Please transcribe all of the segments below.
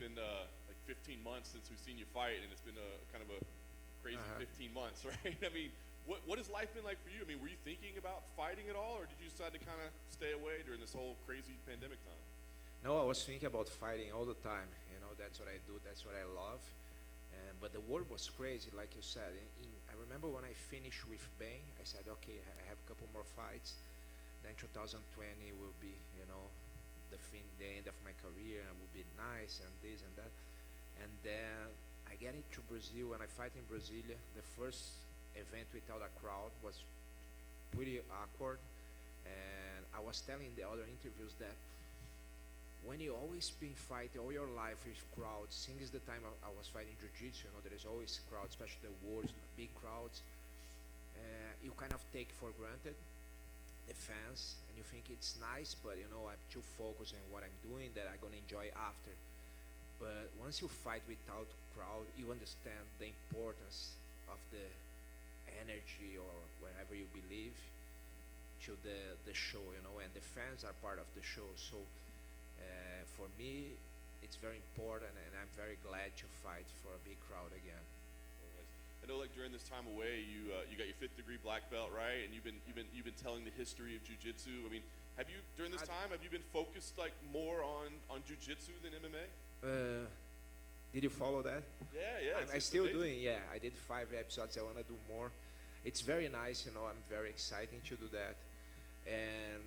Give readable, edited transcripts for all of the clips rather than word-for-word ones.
been like 15 months since we've seen you fight, and it's been a kind of a crazy 15 months, right? I mean, what has life been like for you? I mean, were you thinking about fighting at all, or did you decide to kind of stay away during this whole crazy pandemic time? No, I was thinking about fighting all the time. You know, that's what I do. That's what I love. And but the world was crazy, like you said. I remember when I finished with Bain, I said, okay, I have a couple more fights. Then 2020 will be, the end of my career, and will be nice and this and that. And then I get into Brazil and I fight in Brasilia. The first event without a crowd was pretty awkward. And I was telling the other interviews that when you always been fighting all your life with crowds, since the time I was fighting jiu-jitsu, there is always crowds, especially the wars, big crowds. You kind of take for granted the fans, and you think it's nice, but I'm too focused on what I'm doing that I'm gonna enjoy after. But once you fight without crowd, you understand the importance of the energy or wherever you believe to the show, and the fans are part of the show. So for me, it's very important, and I'm very glad to fight for a big crowd again. I know, like during this time away, you got your 5th degree black belt, right? And you've been telling the history of jiu-jitsu. I mean, have you during this time have you been focused like more on jiu-jitsu than MMA? Did you follow that? Yeah. I'm still doing. Yeah, I did 5 episodes. I want to do more. It's very nice. I'm very excited to do that. And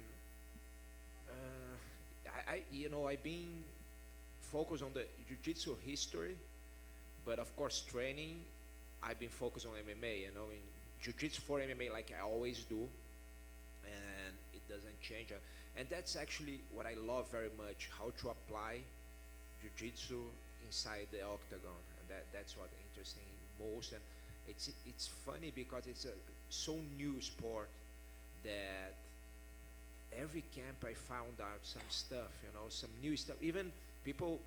I've been focused on the jiu-jitsu history, but of course training. I've been focused on MMA. In jiu-jitsu for MMA, like I always do, and it doesn't change. And that's actually what I love very much: how to apply jiu-jitsu inside the octagon, and that's what interests me most. And it's funny because it's a so new sport that every camp I found out some stuff, some new stuff. Even people,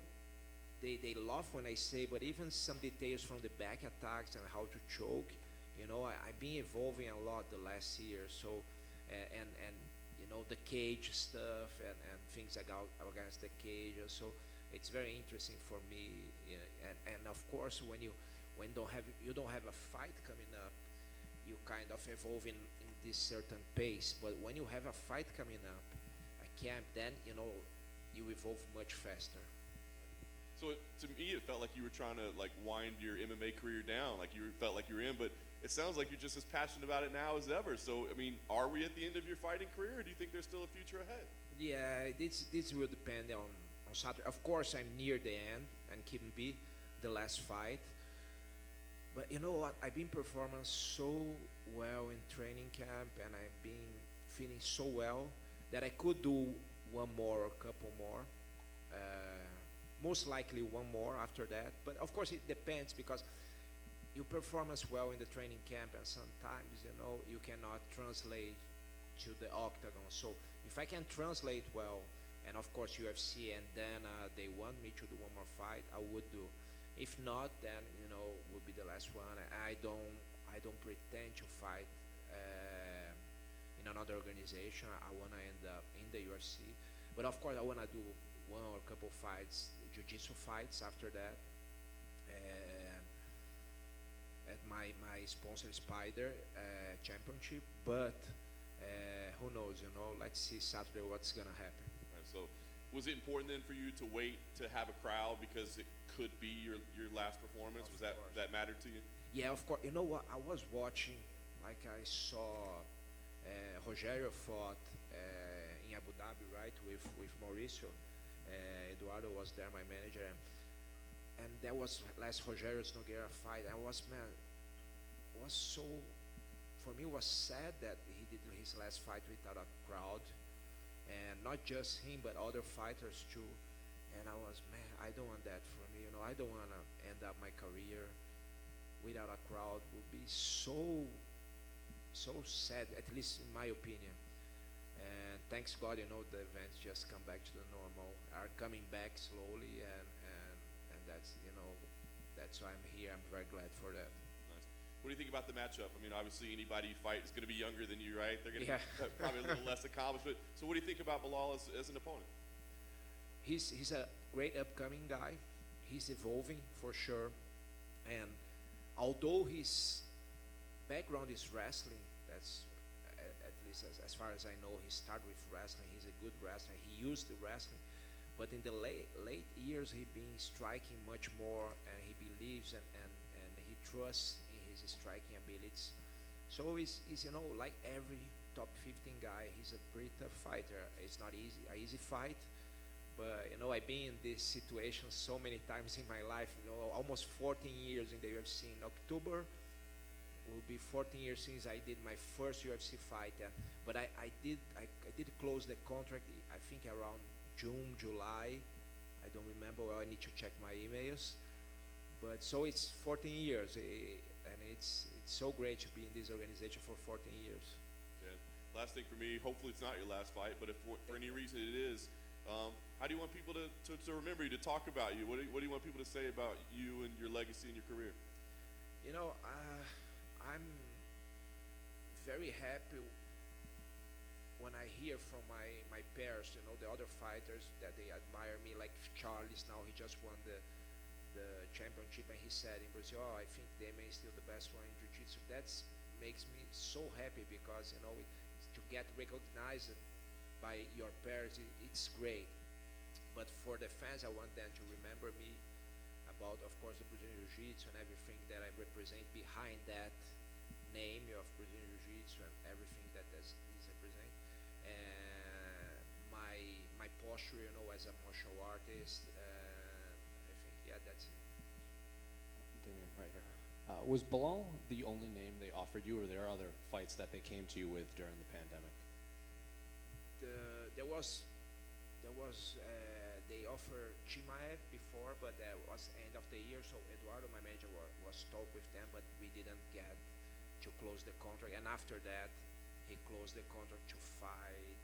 they love when I say, but even some details from the back attacks and how to choke, I've been evolving a lot the last year. So, and the cage stuff and things like out against the cage. So it's very interesting for me. And of course, when you don't have a fight coming up, you kind of evolve in this certain pace. But when you have a fight coming up, a camp, then you evolve much faster. So to me, it felt like you were trying to like wind your MMA career down, like you felt like you were in. But it sounds like you're just as passionate about it now as ever. So I mean, are we at the end of your fighting career, or do you think there's still a future ahead? Yeah, this will depend on Saturday. Of course, I'm near the end and can be the last fight. But you know what? I've been performing so well in training camp, and I've been feeling so well that I could do one more or a couple more. Most likely one more after that. But of course, it depends because you perform as well in the training camp, and sometimes you cannot translate to the octagon. So if I can translate well, and of course UFC, and then they want me to do one more fight, I would do. If not, then would be the last one. I don't pretend to fight in another organization. I wanna end up in the UFC, but of course I wanna do one or a couple fights, jiu-jitsu fights after that. And at my sponsor Spider championship, but who knows? Let's see Saturday what's gonna happen. Right, so, was it important then for you to wait to have a crowd because it could be your last performance? Was that mattered to you? Yeah, of course. You know what? I was watching, like I saw Rogerio fought in Abu Dhabi, right, with Mauricio. Eduardo was there, my manager, and that was last Rogerio's Nogueira fight. I was so, for me, it was sad that he did his last fight without a crowd, and not just him, but other fighters too. And I was, man, I don't want that for me. I don't want to end up my career without a crowd. Would be so sad, at least in my opinion. And thanks God, the events just come back to the normal, are coming back slowly, and that's why I'm here. I'm very glad for that. Nice. What do you think about the matchup? I mean, obviously anybody you fight is going to be younger than you, right? They're going to be probably a little less accomplished. But so what do you think about Belal as an opponent? He's a great upcoming guy. he's evolving for sure. And although his background is wrestling, that's at least as far as I know, he started with wrestling. He's a good wrestler. He used the wrestling, but in the late years, he been striking much more, and he believes and he trusts in his striking abilities. So he's like every top 15 guy, he's a pretty tough fighter. It's not an easy fight, but I've been in this situation so many times in my life. Almost 14 years in the UFC. In October will be 14 years since I did my first UFC fight. But I did close the contract. I think around June, July. I don't remember. Well, I need to check my emails. But so it's 14 years, and it's so great to be in this organization for 14 years. Yeah. Last thing for me. Hopefully it's not your last fight, but if for any reason it is, how do you want people to remember you, to talk about you? What do you want people to say about you and your legacy and your career? I'm very happy when I hear from my peers, the other fighters, that they admire me, like Charles now, he just won the championship, and he said in Brazil, oh, I think Demian is still the best one in Jiu-Jitsu. That makes me so happy because, to get recognized by your peers, it's great. But for the fans, I want them to remember me about, of course, the Brazilian Jiu-Jitsu and everything that I represent behind that name of Brazilian Jiu-Jitsu and everything that is represent. And my posture, as a martial artist, I think, yeah, that's it. Demian, right here. Was Belal the only name they offered you, or there are other fights that they came to you with during the pandemic? There was they offered Chimaev before, but that was end of the year. So Eduardo, my manager, was talk with them, but we didn't get to close the contract. And after that, he closed the contract to fight.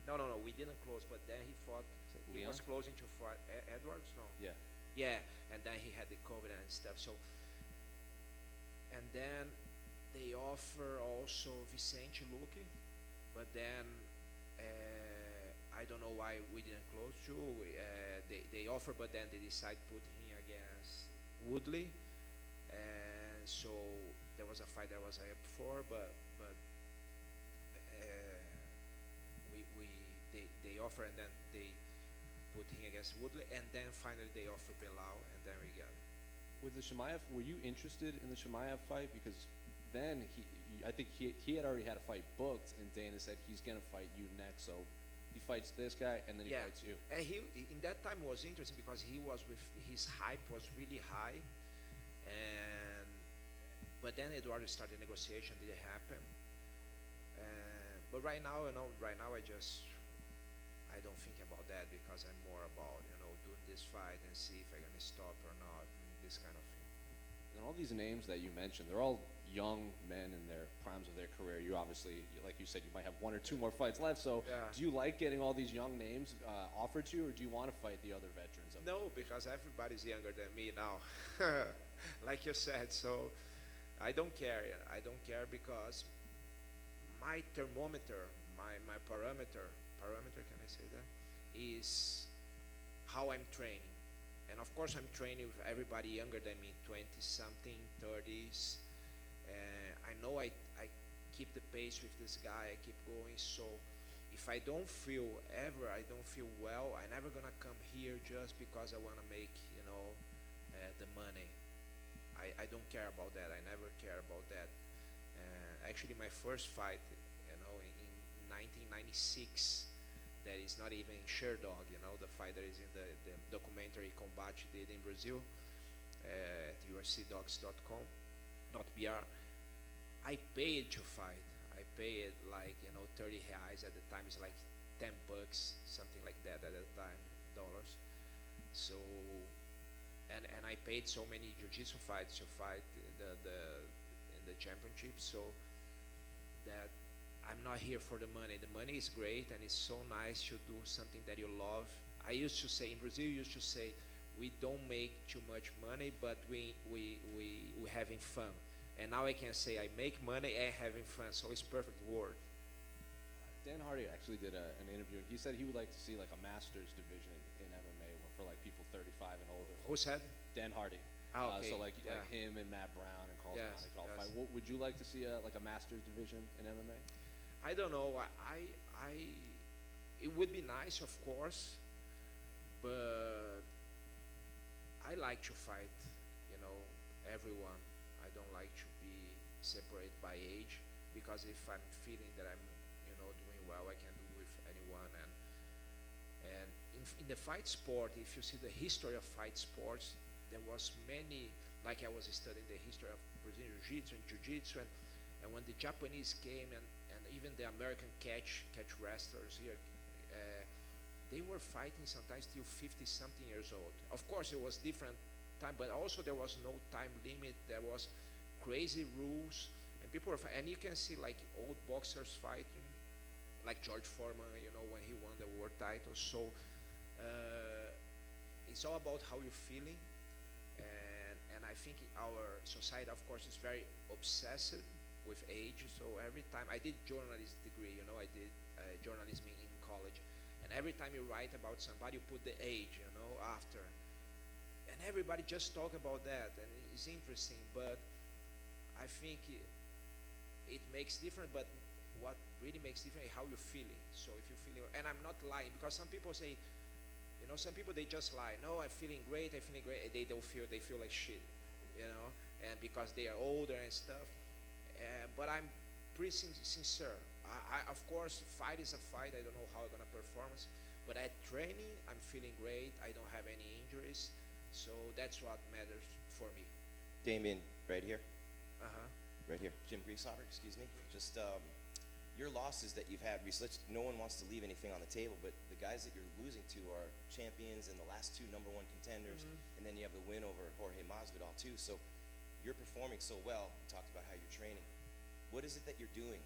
No, we didn't close. But then he fought. He was closing to fight Edwards. No. Yeah. Yeah, and then he had the COVID and stuff. So, and then they offer also Vicente Luque, but then I don't know why we didn't close too. They offer, but then they decide put him against Woodley, and so there was a fight that was up for, but they offer, and then they put him against Woodley, and then finally they offer Belal, and then we got it. With the Chimaev, were you interested in the Chimaev fight? Because then I think he had already had a fight booked, and Dana said he's gonna fight you next. So he fights this guy, and then he fights you. And he in that time was interesting because he was his hype was really high, but then Eduardo started negotiation, didn't happen. But right now, I don't think about that because I'm more about doing this fight and see if I'm gonna stop or not, this kind of thing. And all these names that you mentioned, they're all young men in their primes of their career. You obviously, like you said, you might have one or two more fights left. So, do you like getting all these young names offered to you, or do you want to fight the other veterans? No, because everybody's younger than me now, like you said. So, I don't care. I don't care because my thermometer, my parameter, can I say that, is how I'm training. And of course I'm training with everybody younger than me, 20-something, 30s. I know I keep the pace with this guy, I keep going. So if I don't feel well, I'm never gonna come here just because I wanna make, the money. I don't care about that. I never care about that. Actually, my first fight, in 1996, that is not even Sherdog, the fight that is in the documentary Combate did in Brazil at ufcdocs.com, .br. I paid to fight. I paid like 30 reais at the time. It's like $10, something like that at the time, dollars. So, and I paid so many jiu-jitsu fights to fight in the championship. So that I'm not here for the money. The money is great, and it's so nice to do something that you love. I used to say, in Brazil, we don't make too much money, but we having fun. And now I can say I make money and having fun, so it's perfect word. Dan Hardy actually did an interview, and he said he would like to see like a masters division in MMA for like people 35 and older. Who said? Dan Hardy. Okay. So like him and Matt Brown and Carl Yes, Smith all yes. fight. Would you like to see like a masters division in MMA? I don't know. It would be nice, of course, but I like to fight, everyone. I don't like to be separated by age, because if I'm feeling that I'm, doing well, I can do with anyone. And in the fight sport, if you see the history of fight sports, there was many, like I was studying the history of Brazilian Jiu-Jitsu and Jiu-Jitsu, and when the Japanese came and even the American catch wrestlers here, they were fighting sometimes till 50-something years old. Of course, it was different time, but also there was no time limit. There was crazy rules, and people were and you can see like old boxers fighting, like George Foreman, when he won the world title. So it's all about how you're feeling, and I think our society, of course, is very obsessed with age. So every time I did journalism degree, I did journalism in college, and every time you write about somebody, you put the age, after, and everybody just talk about that, and it's interesting. But I think it makes different. But what really makes different is how you're feeling. So if you're feeling, and I'm not lying, because some people say, some people they just lie. No, I'm feeling great. I'm feeling great. They don't feel. They feel like shit, and because they are older and stuff. But I'm pretty sincere. Of course, fight is a fight. I don't know how I'm gonna perform, but at training, I'm feeling great. I don't have any injuries, so that's what matters for me. Demian, right here. Uh-huh. Right here. Jim Greasehotter, excuse me. Just your losses that you've had recently, no one wants to leave anything on the table, but the guys that you're losing to are champions and the last two #1 contenders, and then you have the win over Jorge Masvidal too. So you're performing so well. You talked about how you're training. What is it that you're doing,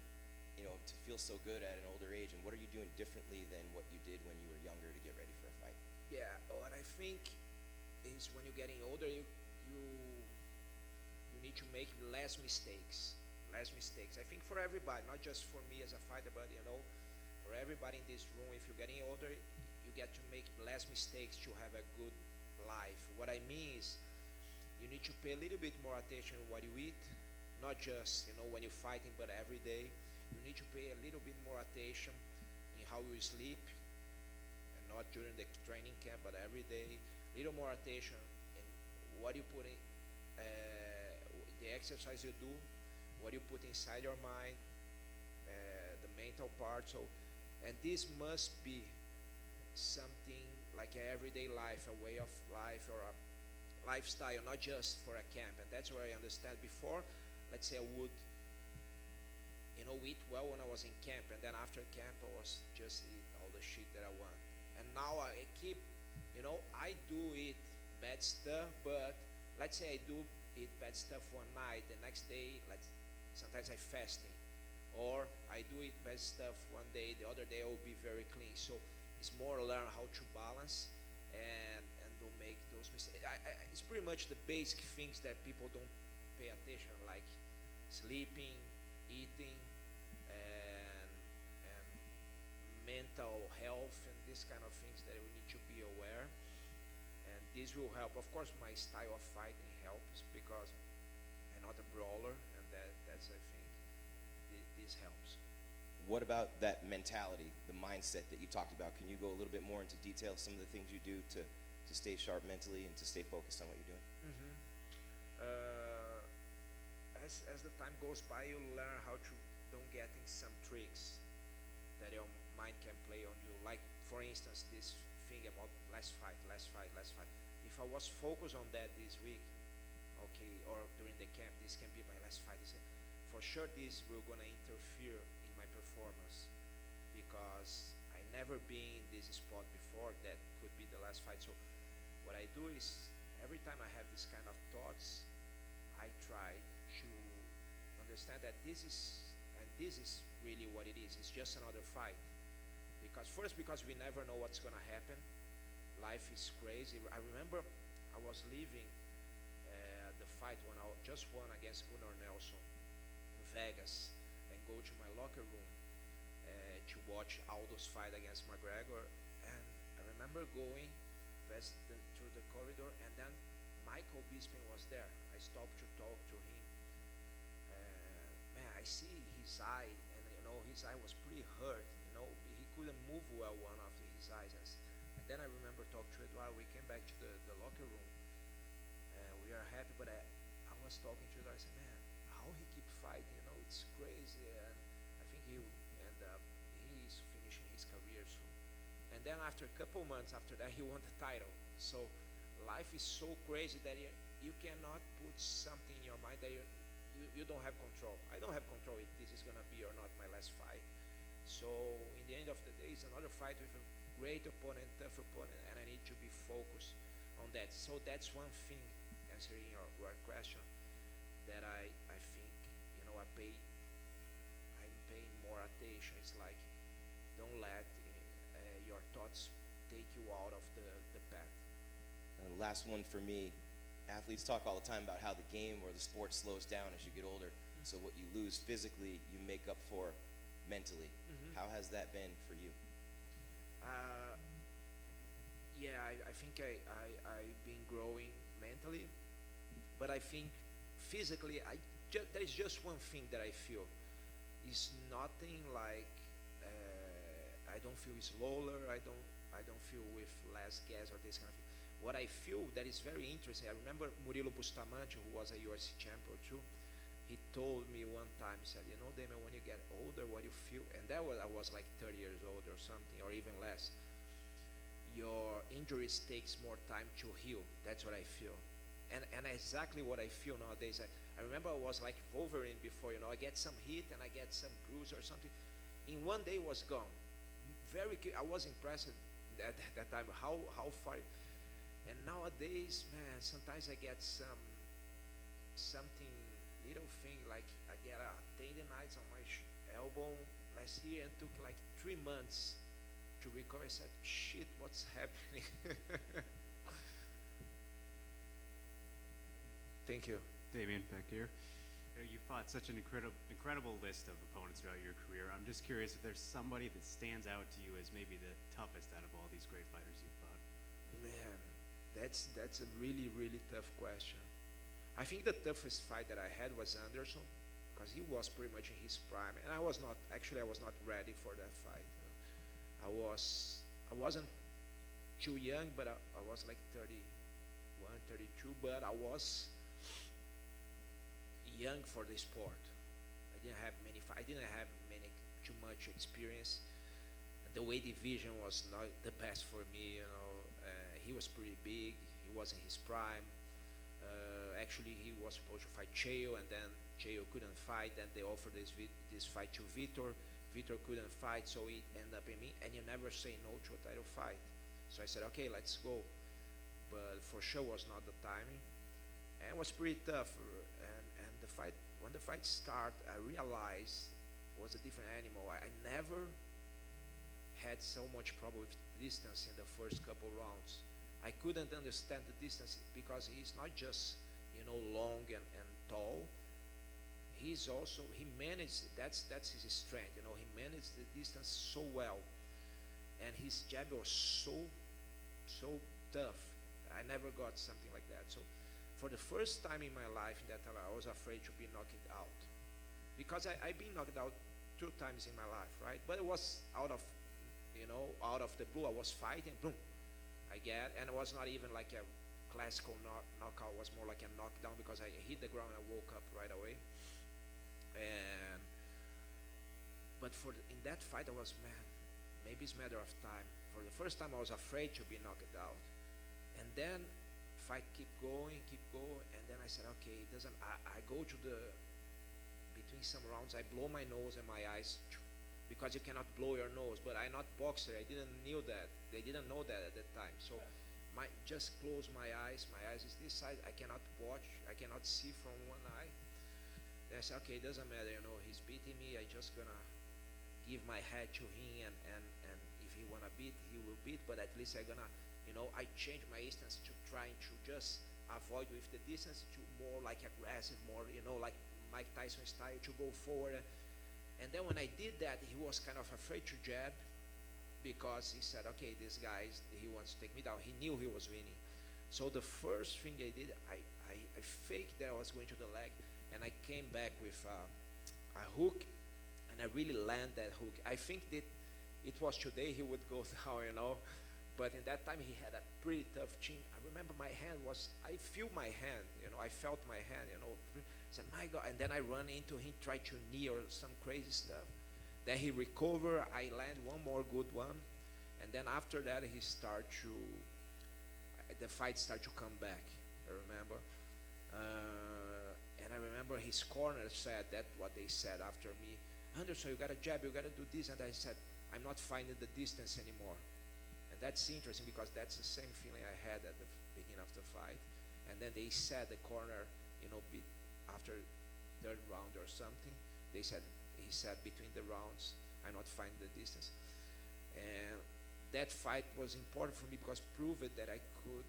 to feel so good at an older age, and what are you doing differently than what you did when you were younger to get ready for a fight? Yeah, what I think is when you're getting older, you need to make less mistakes. Less mistakes. I think for everybody, not just for me as a fighter, but for everybody in this room, if you're getting older, you get to make less mistakes to have a good life. What I mean is, you need to pay a little bit more attention to what you eat, not just when you're fighting, but every day. You need to pay a little bit more attention in how you sleep, and not during the training camp, but every day. Little more attention in what you put in, the exercise you do, what you put inside your mind, the mental part. So, and this must be something like an everyday life, a way of life, or a lifestyle, not just for a camp. And that's where I understand. Before, let's say I would eat well when I was in camp, and then after camp I was just eat all the shit that I want. And now I keep, I do eat bad stuff, but let's say I do eat bad stuff one night, the next day, sometimes I fasting, or I do eat bad stuff one day, the other day I will be very clean. So it's more learn how to balance and don't make those mistakes. It's pretty much the basic things that people don't pay attention, like sleeping, eating, and mental health, and these kind of things that we need to be aware. And this will help. Of course, my style of fighting helps, because I'm not a brawler, and that's I think this helps. What about that mentality, the mindset that you talked about? Can you go a little bit more into detail, some of the things you do to stay sharp mentally and to stay focused on what you're doing? As the time goes by, you learn how to don't get in some tricks that your mind can play on you. Like, for instance, this thing about less fight. If I was focused on that this week, okay, or during the camp, this can be my last fight. For sure, this will gonna interfere in my performance, because I never been in this spot before. That could be the last fight. So what I do is, every time I have this kind of thoughts, I try to understand that this is really what it is. It's just another fight. Because we never know what's gonna happen. Life is crazy. I remember I was leaving the fight when I just won against Gunnar Nelson in Vegas, and go to my locker room to watch Aldo's fight against McGregor, and I remember going through the corridor, and then Michael Bisping was there. I stopped to talk to him. Man, I see his eye, and his eye was pretty hurt. He couldn't move well, one of his eyes. And then I remember talking to Eduardo. We came back to the locker room, and we are happy. But I was talking to Eduardo. I said, man, how he keep fighting? It's crazy. And I think he's finishing his career soon. And then after a couple months after that, he won the title. So life is so crazy that you cannot put something in your mind that you don't have control. I don't have control if this is going to be or not my last fight. So in the end of the day, it's another fight with a great opponent, tough opponent, and I need to be focused on that. So that's one thing, answering your question, that I think, I'm paying more attention. It's like, don't let your thoughts take you out of the path. And the last one for me, athletes talk all the time about how the game or the sport slows down as you get older. So what you lose physically, you make up for mentally. How has that been for you? I think I've been growing mentally, but I think physically, there is just one thing that I feel. It's nothing like I don't feel slower. I don't feel with less gas or this kind of thing. What I feel that is very interesting, I remember Murilo Bustamante, who was a UFC champion too, he told me one time, he said, Demian, when you get older, what you feel, and I was like 30 years old or something, or even less, your injuries takes more time to heal. That's what I feel. And exactly what I feel nowadays. I remember I was like Wolverine before, I get some hit and I get some bruise or something. In one day it was gone. I was impressed at that time how far. And nowadays, man, sometimes I get something, little thing, like I get a tendonitis on my elbow last year, and took like 3 months to recover. I said, shit, what's happening? Thank you. Damian, back here. You fought such an incredible list of opponents throughout your career. I'm just curious if there's somebody that stands out to you as maybe the toughest out of all these great fighters you've fought. Man, that's a really, really tough question. I think the toughest fight that I had was Anderson, because he was pretty much in his prime, and I was not ready for that fight. I wasn't too young, but I was like 31, 32, but I was young for the sport. I didn't have too much experience. The weight division was not the best for me. He was pretty big. He was in his prime. Actually, he was supposed to fight Chael, and then Chael couldn't fight. Then they offered this fight to Vitor. Vitor couldn't fight, so it ended up in me. And you never say no to a title fight. So I said, okay, let's go. But for sure was not the timing. And it was pretty tough. And the fight, when the fight started, I realized it was a different animal. I never had so much problem with distance in the first couple rounds. I couldn't understand the distance because he's not just long and tall. He managed, that's his strength. He managed the distance so well, and his jab was so tough. I never got something like that. So for the first time in my life, that I was afraid to be knocked out, because I've been knocked out 2 times in my life, right? But it was out of the blue. I was fighting, boom, and it was not even like a classical knockout. It was more like a knockdown, because I hit the ground and I woke up right away. But in that fight, I was, man, maybe it's a matter of time. For the first time, I was afraid to be knocked out. And then fight keep going, and then I said, okay, it doesn't. I go to between some rounds, I blow my nose and my eyes, because you cannot blow your nose. But I'm not boxer. I didn't know that. They didn't know that at that time. So just close my eyes. My eyes is this side. I cannot watch. I cannot see from one eye. Then I said, okay, it doesn't matter. He's beating me. I just gonna give my head to him, and if he wanna beat, he will beat. But at least I gonna, I change my stance to trying to just avoid with the distance to more like aggressive, more, like Mike Tyson style, to go forward. And then when I did that, he was kind of afraid to jab because he said, okay, this guy, he wants to take me down. He knew he was winning. So the first thing I did, I faked that I was going to the leg, and I came back with a hook, and I really landed that hook. I think that it was today he would go down, you know, but in that time he had a pretty tough chin. I remember my hand I feel my hand, you know, I felt my hand, you know. I said, my God, and then I run into him, try to knee or some crazy stuff. Then he recover, I land one more good one, and then after that the fight started to come back, I remember. And I remember his corner said that what they said after me, Anderson, you got to jab, you got to do this, and I said, I'm not finding the distance anymore. And that's interesting because that's the same feeling I had at the beginning of the fight. And then they said the corner, you know, after third round or something, he said between the rounds, I'm not finding the distance. And that fight was important for me because proved that I could,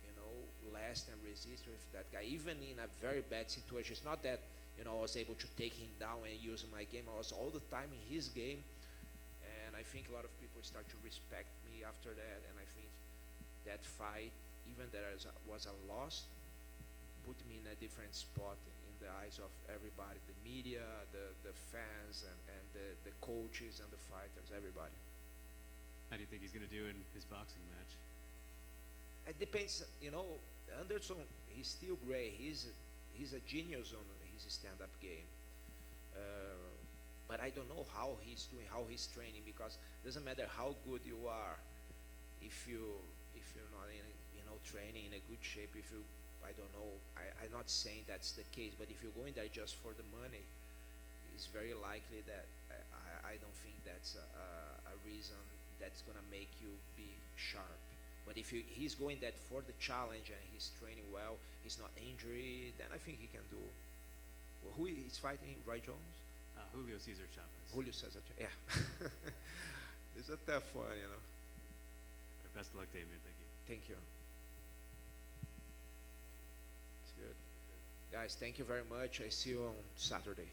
you know, last and resist with that guy, even in a very bad situation. It's not that, you know, I was able to take him down and use my game. I was all the time in his game. And I think a lot of people start to respect me after that. And I think that fight, even there was a loss, put me in a different spot in the eyes of everybody, the media, the fans, and the coaches and the fighters, everybody. How do you think he's going to do in his boxing match? It depends, you know. Anderson, he's still great. He's a genius on his stand-up game. But I don't know how he's doing, how he's training, because it doesn't matter how good you are, if you're not in, you know, training in a good shape. If you, I don't know, I'm not saying that's the case, but if you're going there just for the money, it's very likely that I don't think that's a reason that's gonna make you be sharp. But if he's going that for the challenge and he's training well, he's not injured, then I think he can do. Well, who is fighting? Roy Jones? Julio Cesar Chavez. Julio Cesar, yeah. It's a tough one, you know. Best of luck, Damian. Thank you. Thank you. It's good. Guys, thank you very much. I see you on Saturday.